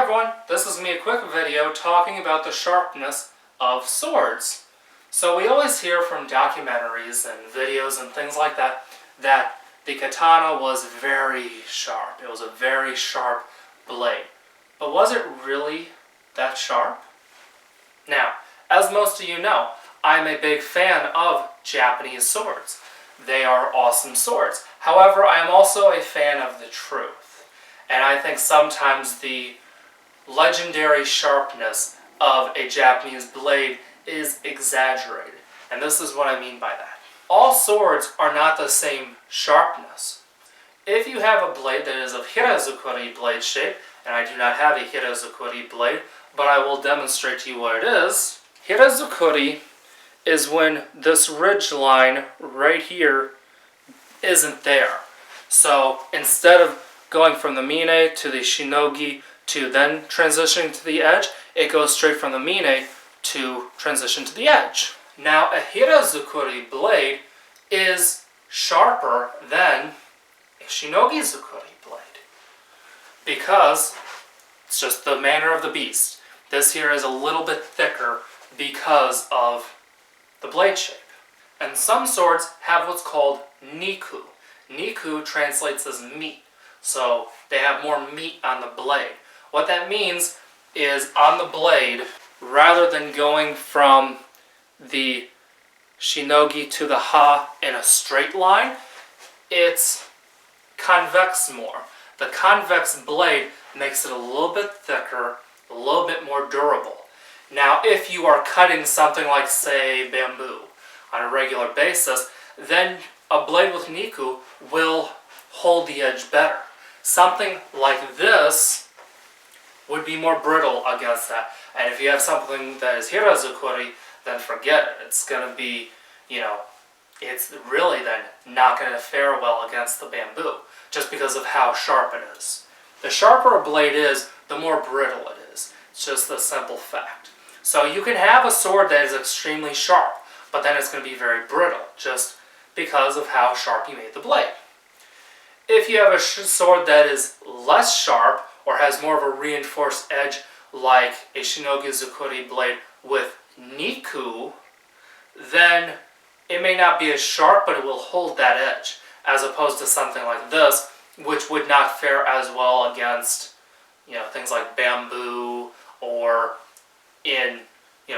everyone, this is going to be a quick video talking about the sharpness of swords. So we always hear from documentaries and videos and things like that that the katana was very sharp. It was a very sharp blade. But was it really that sharp? Now, as most of you know, I'm a big fan of Japanese swords. They are awesome swords. However, I am also a fan of the truth. And I think sometimes the legendary sharpness of a Japanese blade is exaggerated. And this is what I mean by that. All swords are not the same sharpness. If you have a blade that is of hirazukuri blade shape, and I do not have a hirazukuri blade, but I will demonstrate to you what it is. Hirazukuri is when this ridge line right here isn't there. So instead of going from the mine to the shinogi to then transitioning to the edge, it goes straight from the mine to transition to the edge. Now a hirazukuri blade is sharper than a shinogi-zukuri blade because it's just the manner of the beast. This here is a little bit thicker because of the blade shape. And some swords have what's called niku. Niku translates as meat. So they have more meat on the blade. What that means is on the blade, rather than going from the shinogi to the ha in a straight line, it's convex more. The convex blade makes it a little bit thicker, a little bit more durable. Now, if you are cutting something like, say, bamboo on a regular basis, then a blade with niku will hold the edge better. Something like this would be more brittle against that. And if you have something that is hirazukuri, then forget it. It's going to be, it's really then not going to fare well against the bamboo, just because of how sharp it is. The sharper a blade is, the more brittle it is. It's just a simple fact. So you can have a sword that is extremely sharp, but then it's going to be very brittle, just because of how sharp you made the blade. If you have a sword that is less sharp, or has more of a reinforced edge, like a shinogi-zukuri blade with niku, then it may not be as sharp, but it will hold that edge, as opposed to something like this, which would not fare as well against, things like bamboo, or in,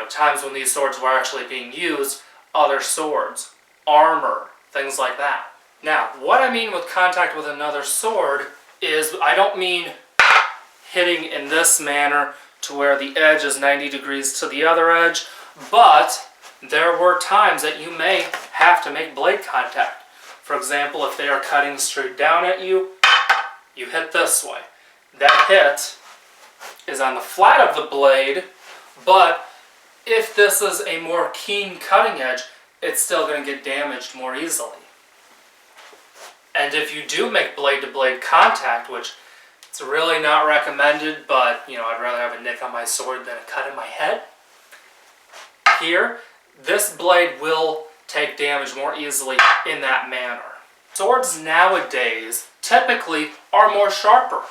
times when these swords were actually being used, other swords, armor, things like that. Now, what I mean with contact with another sword is, I don't mean hitting in this manner to where the edge is 90 degrees to the other edge, but there were times that you may have to make blade contact. For example, if they are cutting straight down at you, you hit this way. That hit is on the flat of the blade, but if this is a more keen cutting edge, it's still going to get damaged more easily. And if you do make blade-to-blade contact, which it's really not recommended, but I'd rather have a nick on my sword than a cut in my head. Here, this blade will take damage more easily in that manner. Swords nowadays typically are more sharper.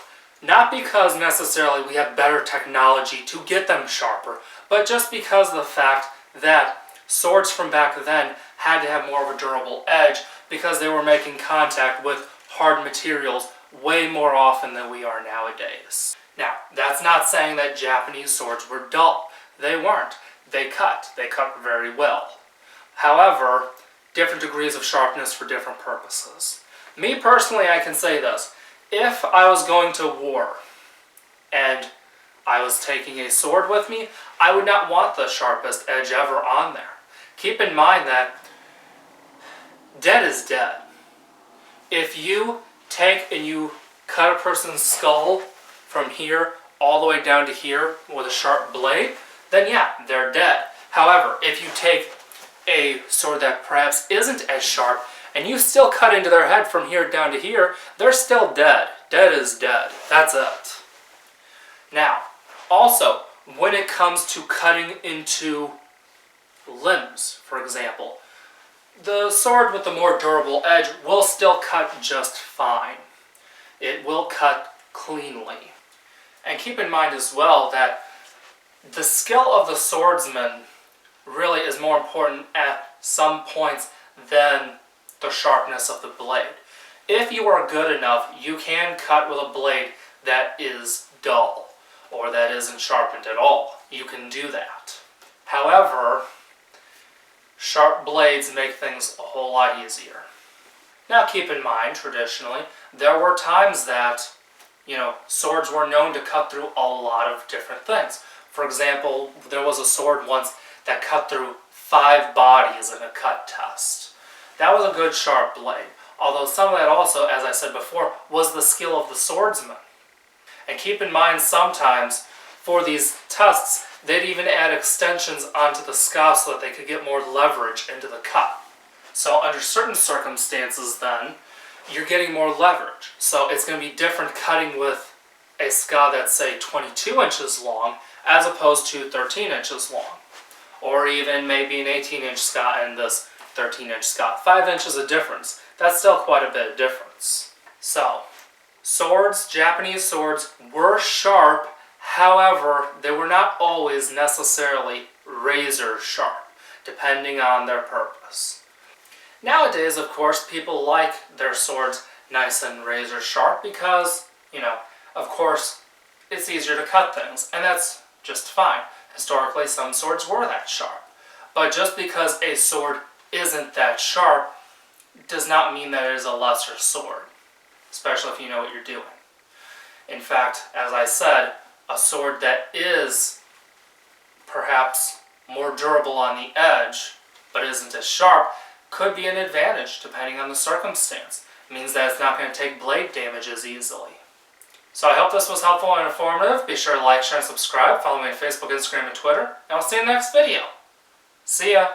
Not because necessarily we have better technology to get them sharper, but just because of the fact that swords from back then had to have more of a durable edge because they were making contact with hard materials way more often than we are nowadays. Now, that's not saying that Japanese swords were dull. They weren't. They cut very well. However, different degrees of sharpness for different purposes. Me personally, I can say this. If I was going to war and I was taking a sword with me, I would not want the sharpest edge ever on there. Keep in mind that dead is dead. If you take and you cut a person's skull from here all the way down to here with a sharp blade, then yeah, they're dead. However, if you take a sword that perhaps isn't as sharp and you still cut into their head from here down to here, they're still dead. Dead is dead. That's it. Now, also, when it comes to cutting into limbs, for example, the sword with the more durable edge will still cut just fine. It will cut cleanly. And keep in mind as well that the skill of the swordsman really is more important at some points than the sharpness of the blade. If you are good enough, you can cut with a blade that is dull or that isn't sharpened at all. You can do that. However, sharp blades make things a whole lot easier. Now keep in mind, traditionally, there were times that, swords were known to cut through a lot of different things. For example, there was a sword once that cut through 5 bodies in a cut test. That was a good sharp blade, although some of that also, as I said before, was the skill of the swordsman. And keep in mind sometimes, for these tests, they'd even add extensions onto the scabbs so that they could get more leverage into the cut. So under certain circumstances then, you're getting more leverage. So it's going to be different cutting with a scabb that's, say, 22 inches long as opposed to 13 inches long. Or even maybe an 18-inch scabb and this 13-inch scabb. 5 inches of difference. That's still quite a bit of difference. So, swords, Japanese swords, were sharp. However, they were not always necessarily razor sharp, depending on their purpose. Nowadays, of course, people like their swords nice and razor sharp because, of course, it's easier to cut things, and that's just fine. Historically, some swords were that sharp. But just because a sword isn't that sharp does not mean that it is a lesser sword, especially if you know what you're doing. In fact, as I said, a sword that is perhaps more durable on the edge, but isn't as sharp, could be an advantage depending on the circumstance. It means that it's not going to take blade damage as easily. So I hope this was helpful and informative. Be sure to like, share, and subscribe. Follow me on Facebook, Instagram, and Twitter. And I'll see you in the next video. See ya!